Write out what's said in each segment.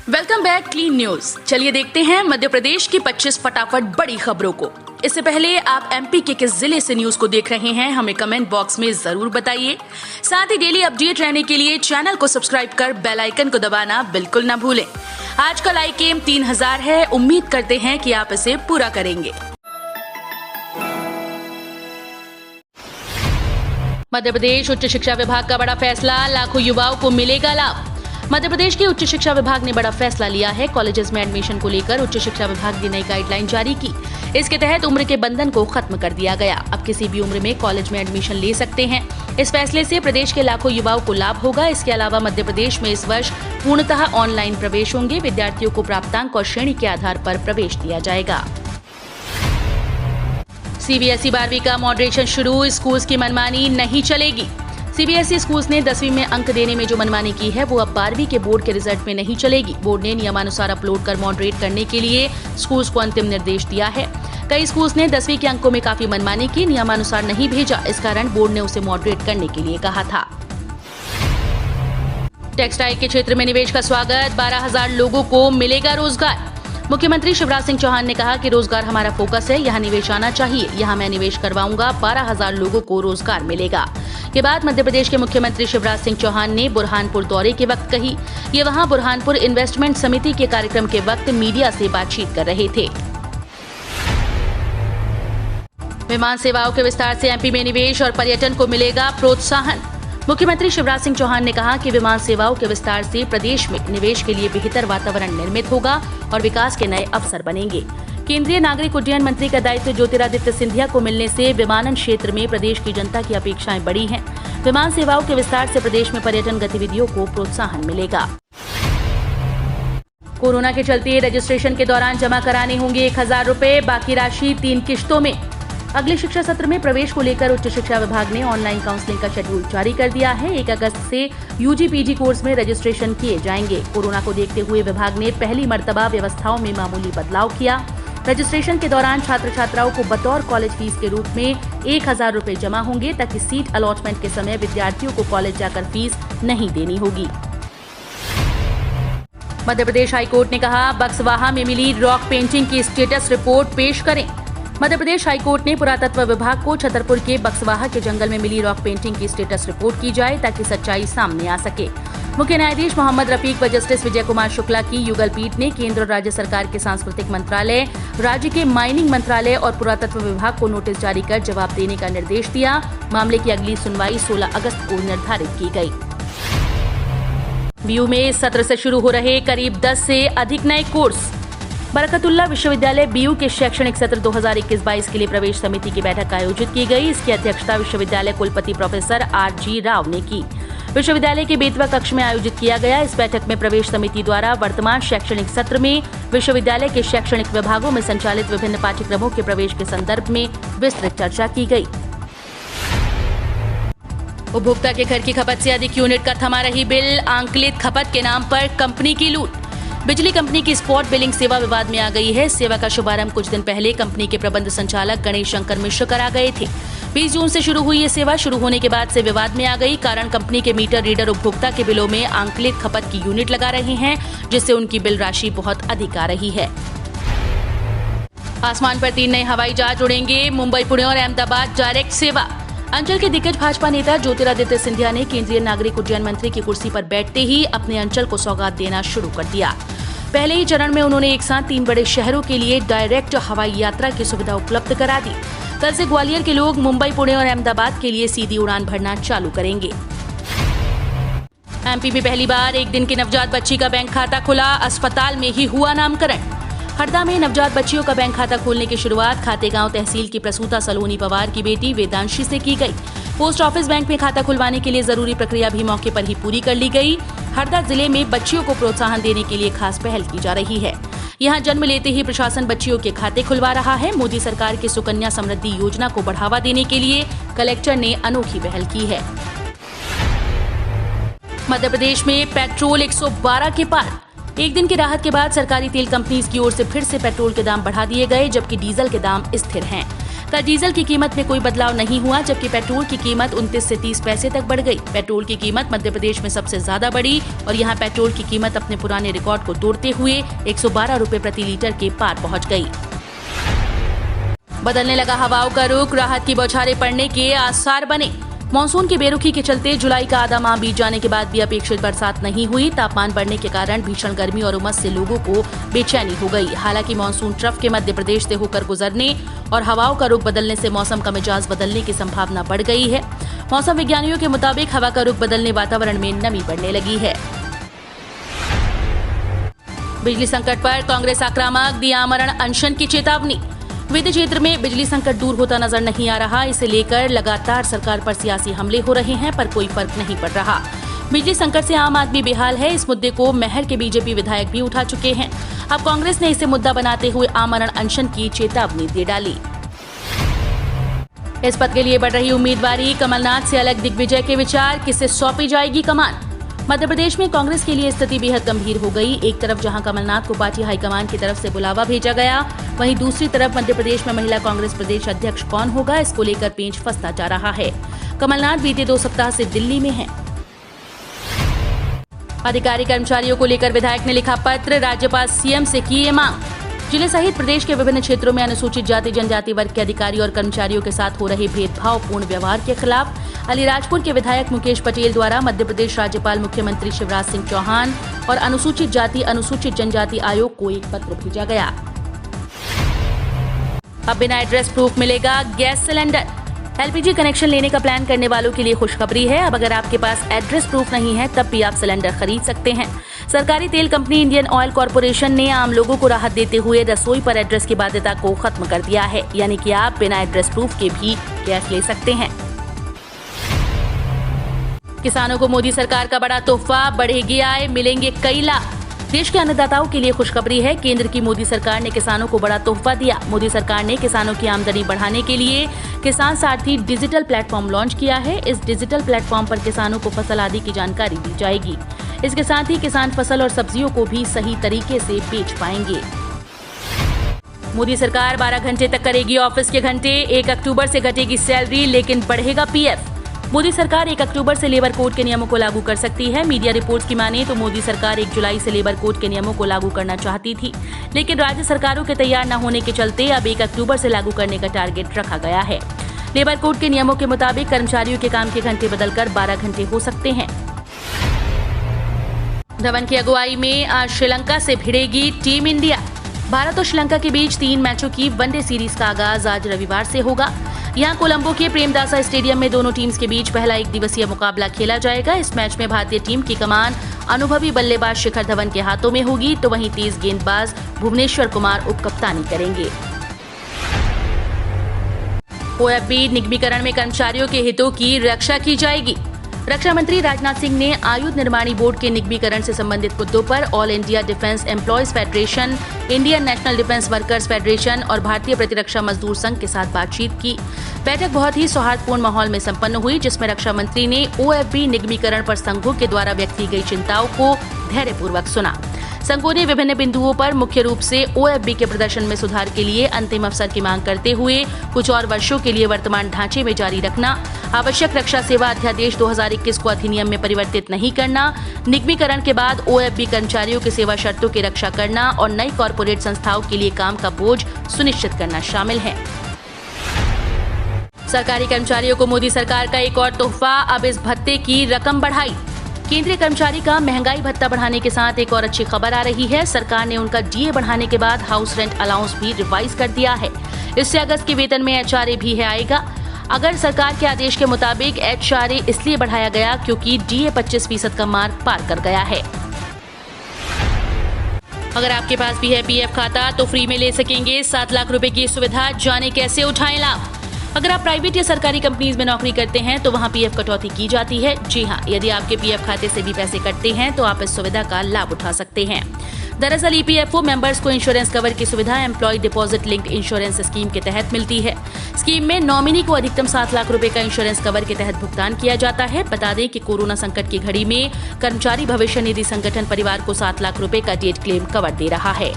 Welcome back clean news. चलिए देखते हैं मध्य प्रदेश की 25 फटाफट बड़ी खबरों को। इससे पहले आप एमपी के किस जिले से न्यूज को देख रहे हैं हमें कमेंट बॉक्स में जरूर बताइए। साथ ही डेली अपडेट रहने के लिए चैनल को सब्सक्राइब कर बेल आइकन को दबाना बिल्कुल न भूलें। आज का लाइक एम 3000 है, उम्मीद करते हैं कि आप इसे पूरा करेंगे। मध्य प्रदेश उच्च शिक्षा विभाग का बड़ा फैसला, लाखों युवाओं को मिलेगा लाभ। मध्य प्रदेश के उच्च शिक्षा विभाग ने बड़ा फैसला लिया है। कॉलेजेस में एडमिशन को लेकर उच्च शिक्षा विभाग ने नई गाइडलाइन जारी की। इसके तहत उम्र के बंधन को खत्म कर दिया गया। अब किसी भी उम्र में कॉलेज में एडमिशन ले सकते हैं। इस फैसले से प्रदेश के लाखों युवाओं को लाभ होगा। इसके अलावा मध्य प्रदेश में इस वर्ष पूर्णतः ऑनलाइन प्रवेश होंगे। विद्यार्थियों को प्राप्तांक और श्रेणी के आधार पर प्रवेश दिया जाएगा। सीबीएसई 12वीं का मॉडरेशन शुरू, स्कूल्स की मनमानी नहीं चलेगी। सीबीएसई स्कूल्स ने 10वीं में अंक देने में जो मनमानी की है वो अब 12वीं के बोर्ड के रिजल्ट में नहीं चलेगी। बोर्ड ने नियमानुसार अपलोड कर मॉडरेट करने के लिए स्कूल्स को अंतिम निर्देश दिया है। कई स्कूल्स ने 10वीं के अंकों में काफी मनमानी की, नियमानुसार नहीं भेजा। इस कारण बोर्ड ने उसे मॉडरेट करने के लिए कहा था। टेक्सटाइल के क्षेत्र में निवेश का स्वागत, 12,000 लोगों को मिलेगा रोजगार। मुख्यमंत्री शिवराज सिंह चौहान ने कहा कि रोजगार हमारा फोकस है, यहाँ निवेश आना चाहिए। यहाँ मैं निवेश करवाऊंगा, 12,000 लोगों को रोजगार मिलेगा। ये बात मध्य प्रदेश के मुख्यमंत्री शिवराज सिंह चौहान ने बुरहानपुर दौरे के वक्त कही। ये वहां बुरहानपुर इन्वेस्टमेंट समिति के कार्यक्रम के वक्त मीडिया से बातचीत कर रहे थे। विमान सेवाओं के विस्तार से एमपी में निवेश और पर्यटन को मिलेगा प्रोत्साहन। मुख्यमंत्री शिवराज सिंह चौहान ने कहा कि विमान सेवाओं के विस्तार से प्रदेश में निवेश के लिए बेहतर वातावरण निर्मित होगा और विकास के नए अवसर बनेंगे। केंद्रीय नागरिक उड्डयन मंत्री का दायित्व ज्योतिरादित्य सिंधिया को मिलने से विमानन क्षेत्र में प्रदेश की जनता की अपेक्षाएं बढ़ी हैं। विमान सेवाओं के विस्तार से प्रदेश में पर्यटन गतिविधियों को प्रोत्साहन मिलेगा। कोरोना के चलते रजिस्ट्रेशन के दौरान जमा कराने होंगे 1,000 रुपए, बाकी राशि 3 किश्तों में। अगले शिक्षा सत्र में प्रवेश को लेकर उच्च शिक्षा विभाग ने ऑनलाइन काउंसलिंग का शेड्यूल जारी कर दिया है। 1 अगस्त से यूजी पीजी कोर्स में रजिस्ट्रेशन किए जाएंगे। कोरोना को देखते हुए विभाग ने पहली मर्तबा व्यवस्थाओं में मामूली बदलाव किया। रजिस्ट्रेशन के दौरान छात्र छात्राओं को बतौर कॉलेज फीस के रूप में 1,000 रुपए जमा होंगे, ताकि सीट अलॉटमेंट के समय विद्यार्थियों को कॉलेज जाकर फीस नहीं देनी होगी। मध्य प्रदेश हाईकोर्ट ने कहा, बक्सवाहा में मिली रॉक पेंटिंग की स्टेटस रिपोर्ट पेश करें। मध्य प्रदेश हाईकोर्ट ने पुरातत्व विभाग को छतरपुर के बक्सवाहा के जंगल में मिली रॉक पेंटिंग की स्टेटस रिपोर्ट की जाए, ताकि सच्चाई सामने आ सके। मुख्य न्यायाधीश मोहम्मद रफीक व जस्टिस विजय कुमार शुक्ला की युगल पीठ ने केंद्र और राज्य सरकार के सांस्कृतिक मंत्रालय, राज्य के माइनिंग मंत्रालय और पुरातत्व विभाग को नोटिस जारी कर जवाब देने का निर्देश दिया। मामले की अगली सुनवाई 16 अगस्त को निर्धारित की गई। बीयू में इस सत्र से शुरू हो रहे करीब 10 से अधिक नए कोर्स। बरकतुल्लाह विश्वविद्यालय बीयू के शैक्षणिक सत्र 2021-22 के लिए प्रवेश समिति की बैठक आयोजित की गई। इसकी अध्यक्षता विश्वविद्यालय कुलपति प्रोफेसर आर.जी. राव ने की। विश्वविद्यालय के बेतवा कक्ष में आयोजित किया गया इस बैठक में प्रवेश समिति द्वारा वर्तमान शैक्षणिक सत्र में विश्वविद्यालय के शैक्षणिक विभागों में संचालित विभिन्न पाठ्यक्रमों के प्रवेश के संदर्भ में विस्तृत चर्चा की गई। उपभोक्ता के घर की खपत से अधिक यूनिट का थमा रही बिल, आंकलित खपत के नाम पर कंपनी की लूट। बिजली कंपनी की स्पॉट बिलिंग सेवा विवाद में आ गई है। सेवा का शुभारंभ कुछ दिन पहले कंपनी के प्रबंध संचालक गणेश शंकर मिश्र करा गए थे। 20 जून से शुरू हुई ये सेवा शुरू होने के बाद से विवाद में आ गई। कारण कंपनी के मीटर रीडर उपभोक्ता के बिलों में आंकलित खपत की यूनिट लगा रहे हैं, जिससे उनकी बिल राशि बहुत अधिक आ रही है। आसमान पर 3 नए हवाई जहाज उड़ेंगे, मुंबई, पुणे और अहमदाबाद डायरेक्ट सेवा। अंचल के दिग्गज भाजपा नेता ज्योतिरादित्य सिंधिया ने केंद्रीय नागरिक उड्डयन मंत्री की कुर्सी पर बैठते ही अपने अंचल को सौगात देना शुरू कर दिया। पहले ही चरण में उन्होंने एक साथ 3 बड़े शहरों के लिए डायरेक्ट हवाई यात्रा की सुविधा उपलब्ध करा दी। कल से ग्वालियर के लोग मुंबई, पुणे और अहमदाबाद के लिए सीधी उड़ान भरना चालू करेंगे। एमपी में पहली बार एक दिन की नवजात बच्ची का बैंक खाता खुला, अस्पताल में ही हुआ नामकरण। हरदा में नवजात बच्चियों का बैंक खाता खोलने की शुरुआत खातेगांव तहसील की प्रसूता सलोनी पवार की बेटी वेदांशी से की गई। पोस्ट ऑफिस बैंक में खाता खुलवाने के लिए जरूरी प्रक्रिया भी मौके पर ही पूरी कर ली गई। हरदा जिले में बच्चियों को प्रोत्साहन देने के लिए खास पहल की जा रही है। यहां जन्म लेते ही प्रशासन बच्चियों के खाते खुलवा रहा है। मोदी सरकार की सुकन्या समृद्धि योजना को बढ़ावा देने के लिए कलेक्टर ने अनोखी पहल की है। मध्य प्रदेश में पेट्रोल 112 के पार। एक दिन की राहत के बाद सरकारी तेल कंपनीज की ओर से फिर से पेट्रोल के दाम बढ़ा दिए गए, जबकि डीजल के दाम स्थिर हैं। कल डीजल की कीमत में कोई बदलाव नहीं हुआ, जबकि पेट्रोल की कीमत 29 से 30 पैसे तक बढ़ गई। पेट्रोल की कीमत मध्य प्रदेश में सबसे ज्यादा बढ़ी और यहाँ पेट्रोल की कीमत अपने पुराने रिकॉर्ड को तोड़ते हुए 112 रुपए प्रति लीटर के पार पहुँच गई। बदलने लगा हवाओं का रुख, राहत की बौछारें पड़ने के आसार बने। मानसून की बेरुखी के चलते जुलाई का आधा माह बीत जाने के बाद भी अपेक्षित बरसात नहीं हुई। तापमान बढ़ने के कारण भीषण गर्मी और उमस से लोगों को बेचैनी हो गई। हालांकि मानसून ट्रफ के मध्य प्रदेश से होकर गुजरने और हवाओं का रुख बदलने से मौसम का मिजाज बदलने की संभावना बढ़ गई है। मौसम विज्ञानियों के मुताबिक हवा का रुख बदलने वातावरण में नमी बढ़ने लगी है। बिजली संकट पर कांग्रेस आक्रामक, दी आमरण अनशन की चेतावनी। विद्युत क्षेत्र में बिजली संकट दूर होता नजर नहीं आ रहा। इसे लेकर लगातार सरकार पर सियासी हमले हो रहे हैं, पर कोई फर्क नहीं पड़ रहा। बिजली संकट से आम आदमी बेहाल है। इस मुद्दे को महर के बीजेपी विधायक भी उठा चुके हैं। अब कांग्रेस ने इसे मुद्दा बनाते हुए आमरण अनशन की चेतावनी दे डाली। इस पद के लिए बढ़ रही उम्मीदवारी, कमलनाथ से अलग दिग्विजय के विचार, किसे सौंपी जाएगी कमान। मध्य प्रदेश में कांग्रेस के लिए स्थिति बेहद गंभीर हो गई। एक तरफ जहां कमलनाथ को पार्टी हाईकमान की तरफ से बुलावा भेजा गया, वहीं दूसरी तरफ मध्य प्रदेश में महिला कांग्रेस प्रदेश अध्यक्ष कौन होगा, इसको लेकर पेंच फंसता जा रहा है। कमलनाथ बीते 2 सप्ताह से दिल्ली में हैं। अधिकारी कर्मचारियों को लेकर विधायक ने लिखा पत्र, राज्यपाल सीएम से की ये मांग। जिले सहित प्रदेश के विभिन्न क्षेत्रों में अनुसूचित जाति जनजाति वर्ग के अधिकारी और कर्मचारियों के साथ हो रहे भेदभावपूर्ण व्यवहार के खिलाफ अलीराजपुर के विधायक मुकेश पटेल द्वारा मध्य प्रदेश राज्यपाल मुख्यमंत्री शिवराज सिंह चौहान और अनुसूचित जाति अनुसूचित जनजाति आयोग को एक पत्र भेजा गया। अब बिना एड्रेस प्रूफ मिलेगा गैस सिलेंडर। एलपीजी कनेक्शन लेने का प्लान करने वालों के लिए खुशखबरी है। अब अगर आपके पास एड्रेस प्रूफ नहीं है तब भी आप सिलेंडर खरीद सकते हैं। सरकारी तेल कंपनी इंडियन ऑयल कॉर्पोरेशन ने आम लोगों को राहत देते हुए रसोई पर एड्रेस की बाध्यता को खत्म कर दिया है, यानी कि आप बिना एड्रेस प्रूफ के भी गैस ले सकते हैं। किसानों को मोदी सरकार का बड़ा तोहफा, बढ़ेगी आय, मिलेंगे कई लाभ। देश के अन्नदाताओं के लिए खुशखबरी है। केंद्र की मोदी सरकार ने किसानों को बड़ा तोहफा दिया। मोदी सरकार ने किसानों की आमदनी बढ़ाने के लिए किसान सारथी डिजिटल प्लेटफॉर्म लॉन्च किया है। इस डिजिटल प्लेटफॉर्म पर किसानों को फसल आदि की जानकारी दी जाएगी। इसके साथ ही किसान फसल और सब्जियों को भी सही तरीके से बेच पाएंगे। मोदी सरकार 12 घंटे तक करेगी ऑफिस के घंटे। 1 अक्टूबर से घटेगी सैलरी, लेकिन बढ़ेगा पीएफ। मोदी सरकार 1 अक्टूबर से लेबर कोड के नियमों को लागू कर सकती है। मीडिया रिपोर्ट्स की माने तो मोदी सरकार 1 जुलाई से लेबर कोड के नियमों को लागू करना चाहती थी, लेकिन राज्य सरकारों के तैयार न होने के चलते अब 1 अक्टूबर से लागू करने का टारगेट रखा गया है। लेबर कोड के नियमों के मुताबिक कर्मचारियों के काम के घंटे बदलकर 12 घंटे हो सकते हैं। धवन की अगुवाई में आज श्रीलंका से भिड़ेगी टीम इंडिया। भारत और श्रीलंका के बीच 3 मैचों की वनडे सीरीज का आगाज आज रविवार से होगा। यहाँ कोलंबो के प्रेमदासा स्टेडियम में दोनों टीम्स के बीच पहला 1 दिवसीय मुकाबला खेला जाएगा। इस मैच में भारतीय टीम की कमान अनुभवी बल्लेबाज शिखर धवन के हाथों में होगी, तो वहीं तेज गेंदबाज भुवनेश्वर कुमार उपकप्तानी करेंगे। ओएफबी निगमीकरण में कर्मचारियों के हितों की रक्षा की जाएगी। रक्षा मंत्री राजनाथ सिंह ने आयुध निर्माणी बोर्ड के निगमीकरण से संबंधित मुद्दों पर all India defence employees federation, Indian national defence workers federation और भारतीय प्रतिरक्षा मजदूर संघ के साथ बातचीत की। बैठक बहुत ही सौहार्दपूर्ण माहौल में संपन्न हुई, जिसमें रक्षा मंत्री ने ओएफबी निगमीकरण पर संघों के द्वारा व्यक्त की गई चिंताओं को धैर्यपूर्वक सुना। संघों ने विभिन्न बिंदुओं पर मुख्य रूप से ओएफबी के प्रदर्शन में सुधार के लिए अंतिम अवसर की मांग करते हुए कुछ और वर्षों के लिए वर्तमान ढांचे में जारी रखना, आवश्यक रक्षा सेवा अध्यादेश 2021 को अधिनियम में परिवर्तित नहीं करना, निगमीकरण के बाद ओएफबी कर्मचारियों की सेवा शर्तों की रक्षा करना और नई कॉर्पोरेट संस्थाओं के लिए काम का बोझ सुनिश्चित करना शामिल है। सरकारी कर्मचारियों को मोदी सरकार का एक और तोहफा, अब इस भत्ते की रकम बढ़ाई। केंद्रीय कर्मचारी का महंगाई भत्ता बढ़ाने के साथ एक और अच्छी खबर आ रही है। सरकार ने उनका डीए बढ़ाने के बाद हाउस रेंट अलाउंस भी रिवाइज कर दिया है। इससे अगस्त के वेतन में एचआरए भी आएगा। अगर सरकार के आदेश के मुताबिक एचआरए इसलिए बढ़ाया गया क्योंकि डीए 25% का मार्क पार कर गया है। अगर आपके पास भी है पीएफ खाता तो फ्री में ले सकेंगे 7 लाख रुपए की सुविधा। जाने कैसे उठाएं लाभ। अगर आप प्राइवेट या सरकारी कंपनीज में नौकरी करते हैं तो वहां पीएफ कटौती की जाती है। जी हां, यदि आपके पीएफ खाते से भी पैसे कटते हैं तो आप इस सुविधा का लाभ उठा सकते हैं। दरअसल ईपीएफओ मेंबर्स को इंश्योरेंस कवर की सुविधा employ deposit linked insurance scheme के तहत मिलती है। स्कीम में नॉमिनी को अधिकतम 7 लाख रुपए का इंश्योरेंस कवर के तहत भुगतान किया जाता है। बता दें कि कोरोना संकट की घड़ी में कर्मचारी भविष्य निधि संगठन परिवार को 7 लाख रुपए का डेथ क्लेम कवर दे रहा है।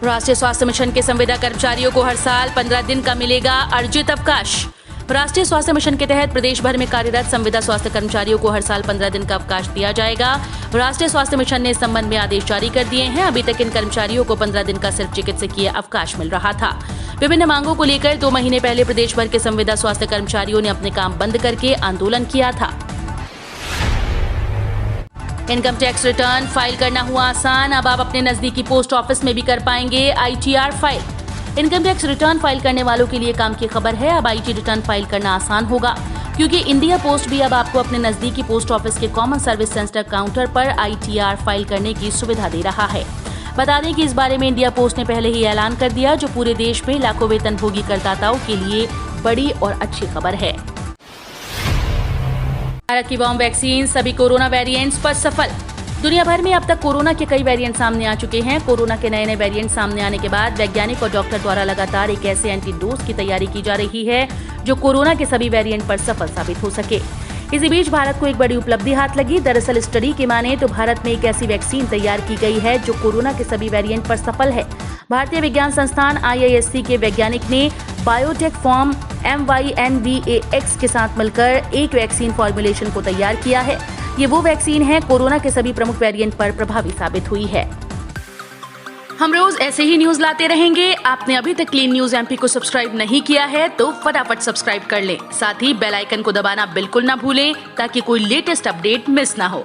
राष्ट्रीय स्वास्थ्य मिशन के संविदा कर्मचारियों को हर साल 15 दिन का मिलेगा अर्जित अवकाश। राष्ट्रीय स्वास्थ्य मिशन के तहत प्रदेश भर में कार्यरत संविदा स्वास्थ्य कर्मचारियों को हर साल 15 दिन का अवकाश दिया जाएगा। राष्ट्रीय स्वास्थ्य मिशन ने इस संबंध में आदेश जारी कर दिए हैं। अभी तक इन कर्मचारियों को 15 दिन का सिर्फ चिकित्सकीय अवकाश मिल रहा था। विभिन्न मांगों को लेकर 2 महीने पहले प्रदेश भर के संविदा स्वास्थ्य कर्मचारियों ने अपने काम बंद करके आंदोलन किया था। इनकम टैक्स रिटर्न फाइल करना हुआ आसान। अब आप अपने नजदीकी पोस्ट ऑफिस में भी कर पाएंगे ITR file. Income tax return file करने वालों के लिए काम की खबर है। अब IT रिटर्न फाइल करना आसान होगा, क्योंकि इंडिया पोस्ट भी अब आपको अपने नजदीकी पोस्ट ऑफिस के कॉमन सर्विस सेंटर काउंटर पर ITR फाइल करने की सुविधा दे रहा है। बता दें कि इस बारे में इंडिया पोस्ट ने पहले ही ऐलान कर दिया, जो पूरे देश में लाखों वेतनभोगी करदाताओं के लिए बड़ी और अच्छी खबर है। भारत की बॉम्ब वैक्सीन सभी कोरोना वेरिएंट्स पर सफल। दुनिया भर में अब तक कोरोना के कई वेरिएंट सामने आ चुके हैं। कोरोना के नए वेरिएंट सामने आने के बाद वैज्ञानिक और डॉक्टर द्वारा लगातार एक ऐसे एंटीडोज की तैयारी की जा रही है जो कोरोना के सभी वेरिएंट पर सफल साबित हो सके। इसी बीच भारत को एक बड़ी उपलब्धि हाथ लगी। दरअसल स्टडी की माने तो भारत में एक ऐसी वैक्सीन तैयार की गई है जो कोरोना के सभी वेरिएंट पर सफल है। भारतीय विज्ञान संस्थान IISc के वैज्ञानिक ने बायोटेक फॉर्म MYNVAX के साथ मिलकर एक वैक्सीन फॉर्मुलेशन को तैयार किया है। ये वो वैक्सीन है कोरोना के सभी प्रमुख वेरिएंट पर प्रभावी साबित हुई है। हम रोज ऐसे ही न्यूज लाते रहेंगे। आपने अभी तक क्लीन न्यूज MP को सब्सक्राइब नहीं किया है तो फटाफट सब्सक्राइब कर लें। साथ ही बेल आइकन को दबाना बिल्कुल ना भूलें, ताकि कोई लेटेस्ट अपडेट मिस ना हो।